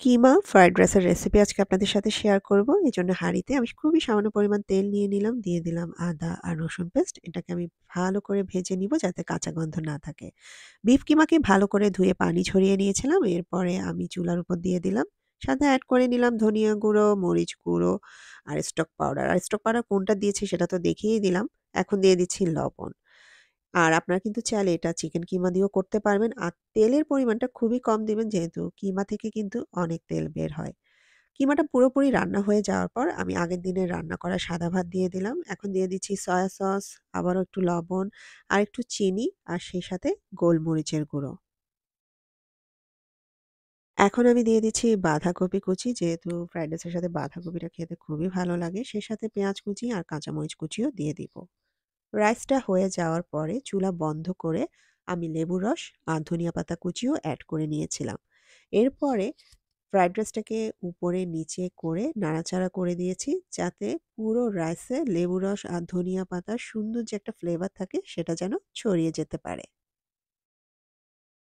কিমা fried রাইসের recipe আজকে আপনাদের সাথে শেয়ার করব। এজন্য হাঁড়িতে আমি খুবই সামান্য পরিমাণ তেল নিয়ে নিলাম। দিয়ে দিলাম আদা আর রসুন পেস্ট। এটাকে আমি ভালো করে ভেজে নিব যাতে কাঁচা গন্ধ না থাকে। বিফ কিমাকে ভালো করে ধুয়ে পানি ঝরিয়ে নিয়েছিলাম। এরপরে আমি চুলার উপর দিয়ে দিলাম। সাথে এড করে নিলাম ধনিয়া গুঁড়ো, মরিচ গুঁড়ো আর স্টক পাউডার। আর স্টক পাউডার কোনটা দিয়েছি সেটা তো দেখিয়েই দিলাম। এখন দিয়ে দিচ্ছি লবণ। আর আপনারা কিন্তু চাইলে এটা চিকেন কিমা দিয়েও করতে পারবেন। আর তেলের পরিমাণটা খুবই কম দিবেন যেহেতু কিমা থেকে কিন্তু অনেক তেল বের হয়। কিমাটা পুরোপুরি রান্না হয়ে যাওয়ার পর আমি আগের দিনের রান্না করা সাদা ভাত দিয়ে দিলাম। এখন দিয়ে দিচ্ছি সয়া সস, আবারও একটু লবণ আর একটু চিনি আর সেই সাথে গোলমরিচের গুঁড়ো। এখন আমি দিয়ে দিচ্ছি বাঁধাকপি কুচি যেহেতু ফ্রাইড রাইসের সাথে বাঁধাকপিটা খেতে খুবই ভালো লাগে। সেই সাথে পেঁয়াজ কুচি আর কাঁচামরিচ কুচিও দিয়ে দিব। রাইসটা হয়ে যাওয়ার পরে চুলা বন্ধ করে আমি লেবুর রস আর ধনিয়া পাতা কুচিও অ্যাড করে নিয়েছিলাম। এরপরে ফ্রাইড রাইসটাকে উপরে নিচে করে নাড়াচাড়া করে দিয়েছি যাতে পুরো রাইসে লেবু রস আর ধনিয়া পাতার সুন্দর যে একটা ফ্লেভার থাকে সেটা যেন ছড়িয়ে যেতে পারে।